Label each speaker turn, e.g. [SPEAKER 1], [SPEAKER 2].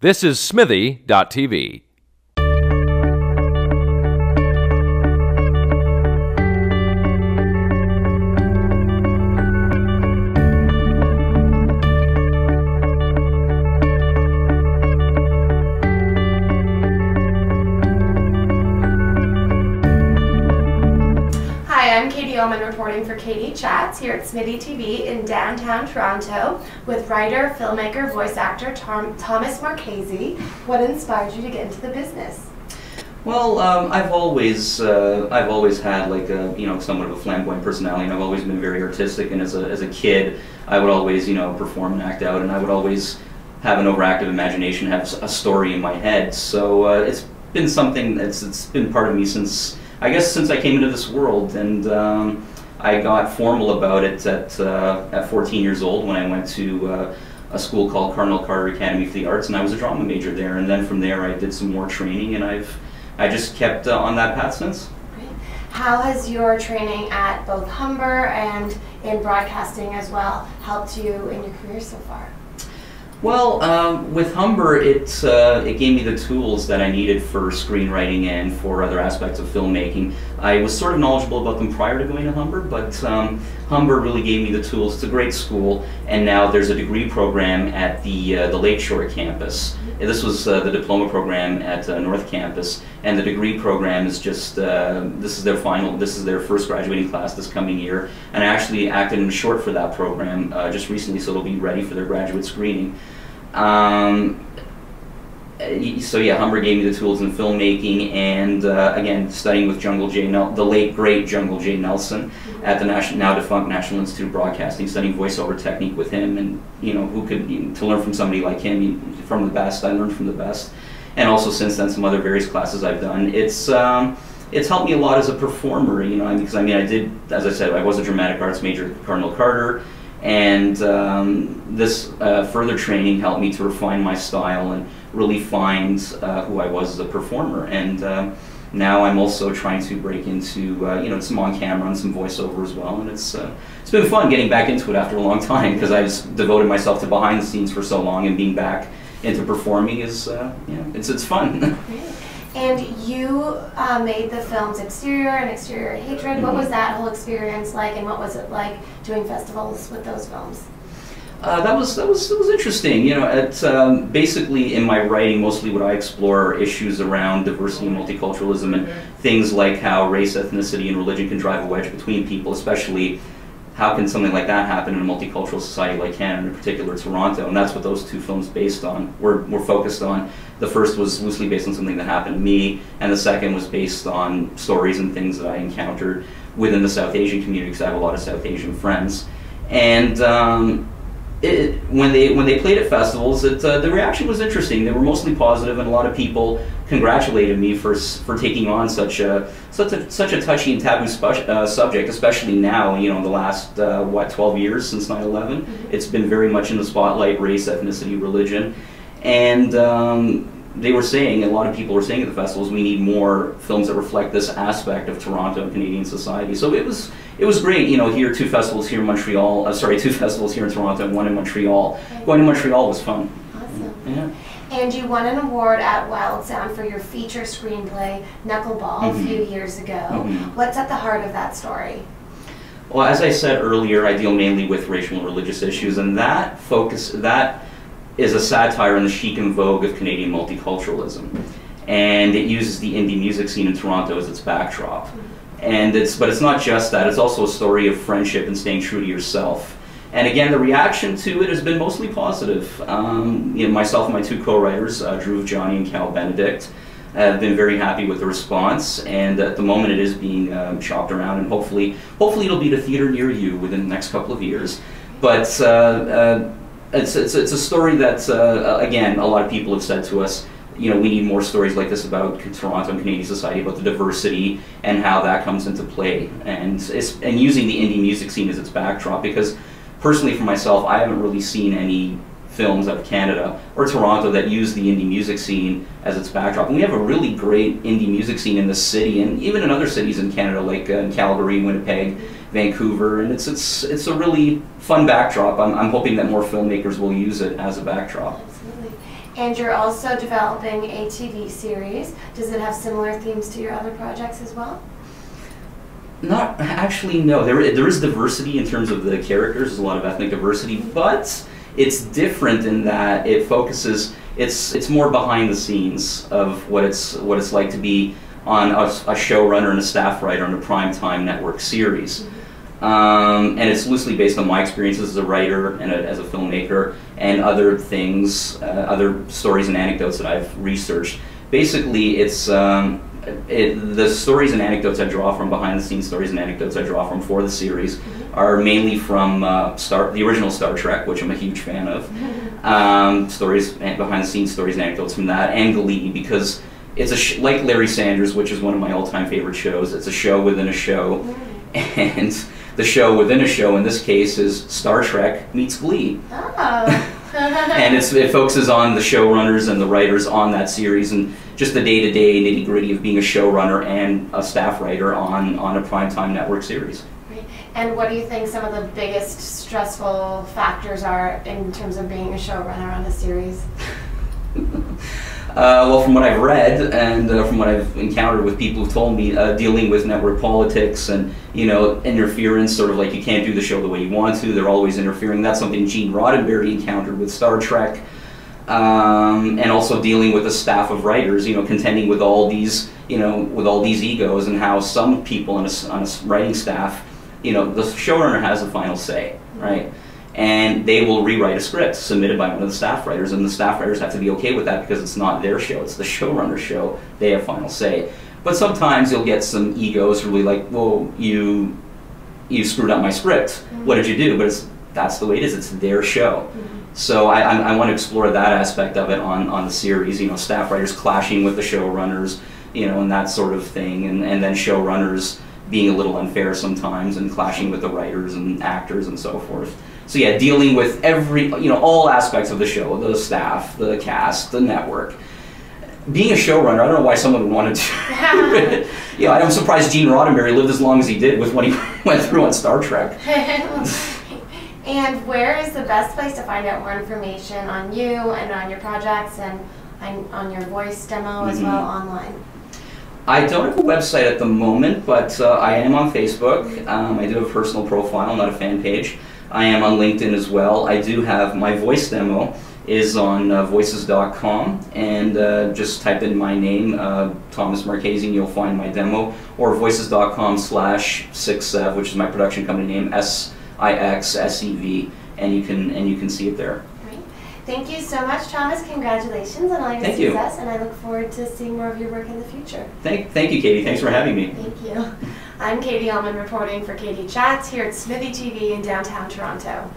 [SPEAKER 1] This is Smithy.tv.
[SPEAKER 2] Hi, I'm Katie Oman reporting for Katie Chats here at Smithy TV in downtown Toronto with writer, filmmaker, voice actor Thomas Marchese. What inspired you to get into the business?
[SPEAKER 3] Well, I've always had like a somewhat of a flamboyant personality, and I've always been very artistic. And as a kid, I would always perform and act out, and I would always have an overactive imagination, have a story in my head. So it's been something it's been part of me since I came into this world, and I got formal about it at 14 years old when I went to a school called Cardinal Carter Academy for the Arts, and I was a drama major there. And then from there, I did some more training, and I just kept on that path since.
[SPEAKER 2] Great. How has your training at both Humber and in broadcasting as well helped you in your career so far?
[SPEAKER 3] Well, with Humber, it gave me the tools that I needed for screenwriting and for other aspects of filmmaking. I was sort of knowledgeable about them prior to going to Humber, but Humber really gave me the tools. It's a great school, and now there's a degree program at the Lakeshore campus. This was the diploma program at North Campus, and the degree program is just this is their first graduating class this coming year. And I actually acted in a short for that program just recently, so it'll be ready for their graduate screening. So yeah, Humber gave me the tools in filmmaking, and again, studying with the late great Jungle J. Nelson at the now defunct National Institute of Broadcasting, studying voiceover technique with him, and to learn from somebody like him, from the best. I learned from the best, and also since then some other various classes I've done. It's helped me a lot as a performer, because I did, as I said, I was a dramatic arts major at Cardinal Carter. And this further training helped me to refine my style and really find who I was as a performer. And now I'm also trying to break into some on camera and some voiceover as well. And it's been fun getting back into it after a long time, because I just devoted myself to behind the scenes for so long, and being back into performing is it's fun.
[SPEAKER 2] And you made the films Exterior and Exterior Hatred. Mm-hmm. What was that whole experience like, and what was it like doing festivals with those films?
[SPEAKER 3] That was interesting. Basically in my writing, mostly what I explore are issues around diversity and multiculturalism, and things like how race, ethnicity, and religion can drive a wedge between people, especially how can something like that happen in a multicultural society like Canada, in particular Toronto. And that's what those two films were focused on. The first was loosely based on something that happened to me, and the second was based on stories and things that I encountered within the South Asian community, because I have a lot of South Asian friends. And when they played at festivals, the reaction was interesting. They were mostly positive, and a lot of people congratulated me for taking on such a touchy and taboo subject, especially now. In the last 12 years since 9/11, it's been very much in the spotlight: race, ethnicity, religion, and a lot of people were saying at the festivals, we need more films that reflect this aspect of Toronto and Canadian society. So it was great, here two festivals here in Montreal, two festivals here in Toronto and one in Montreal. Okay. Going to Montreal was fun.
[SPEAKER 2] Awesome.
[SPEAKER 3] Yeah.
[SPEAKER 2] And you won an award at Wild Sound for your feature screenplay, Knuckleball, a few years ago. What's at the heart of that story?
[SPEAKER 3] Well, as I said earlier, I deal mainly with racial and religious issues, and that is a satire on the chic and vogue of Canadian multiculturalism. And it uses the indie music scene in Toronto as its backdrop. But it's not just that, it's also a story of friendship and staying true to yourself. And again, the reaction to it has been mostly positive. Myself and my two co-writers, Drew Johnny and Cal Benedict, have been very happy with the response, and at the moment it is being shopped around, and hopefully it'll be at a theater near you within the next couple of years. But it's a story that, again, a lot of people have said to us, we need more stories like this about Toronto and Canadian society, about the diversity and how that comes into play, and using the indie music scene as its backdrop. Because personally, for myself, I haven't really seen any films out of Canada or Toronto that use the indie music scene as its backdrop. And we have a really great indie music scene in this city, and even in other cities in Canada, like Calgary, Winnipeg, Vancouver, and it's a really fun backdrop. I'm hoping that more filmmakers will use it as a backdrop.
[SPEAKER 2] Absolutely. And you're also developing a TV series. Does it have similar themes to your other projects as well?
[SPEAKER 3] Not actually, no. There is diversity in terms of the characters. There's a lot of ethnic diversity, but it's different in that it focuses. It's more behind the scenes of what it's like to be on a showrunner and a staff writer on a primetime network series. And it's loosely based on my experiences as a writer and as a filmmaker, and other things, other stories and anecdotes that I've researched. Basically, it's the stories and anecdotes I draw from, behind the scenes stories and anecdotes I draw from for the series, are mainly from the original Star Trek, which I'm a huge fan of. Stories, behind the scenes stories and anecdotes from that, and Glee, because it's like Larry Sanders, which is one of my all-time favorite shows. It's a show within a show, and the show within a show in this case is Star Trek meets Glee.
[SPEAKER 2] Oh.
[SPEAKER 3] And it focuses on the showrunners and the writers on that series, and just the day-to-day nitty-gritty of being a showrunner and a staff writer on a primetime network series.
[SPEAKER 2] And what do you think some of the biggest stressful factors are in terms of being a showrunner on a series?
[SPEAKER 3] Well, from what I've read and from what I've encountered with people who've told me, dealing with network politics and, interference, sort of like you can't do the show the way you want to, they're always interfering. That's something Gene Roddenberry encountered with Star Trek. And also dealing with a staff of writers, contending with all these, with all these egos, and how some people on a writing staff, the showrunner has the final say, right? And they will rewrite a script submitted by one of the staff writers, and the staff writers have to be okay with that because it's not their show, it's the showrunner's show. They have final say. But sometimes you'll get some egos really like, well, you screwed up my script. What did you do? But that's the way it is. It's their show. So I want to explore that aspect of it on the series. Staff writers clashing with the showrunners, and that sort of thing, and then showrunners being a little unfair sometimes and clashing with the writers and actors and so forth. So yeah, dealing with all aspects of the show, the staff, the cast, the network. Being a showrunner, I don't know why someone would want to do it. I'm surprised Gene Roddenberry lived as long as he did with what he went through on Star Trek.
[SPEAKER 2] And where is the best place to find out more information on you and on your projects and on your voice demo as well online?
[SPEAKER 3] I don't have a website at the moment, but I am on Facebook. I do have a personal profile, not a fan page. I am on LinkedIn as well. I do have my voice demo is on voices.com, and just type in my name, Thomas Marchese, and you'll find my demo, or voices.com/SIXSEV, which is my production company name, SIXSEV, and you can see it there.
[SPEAKER 2] Great. Thank you so much, Thomas. Congratulations on all your success, and I look forward to seeing more of your work in the future.
[SPEAKER 3] Thank you, Katie. Thanks for having me.
[SPEAKER 2] Thank you. I'm Katie Allman reporting for Katie Chats here at Smithy TV in downtown Toronto.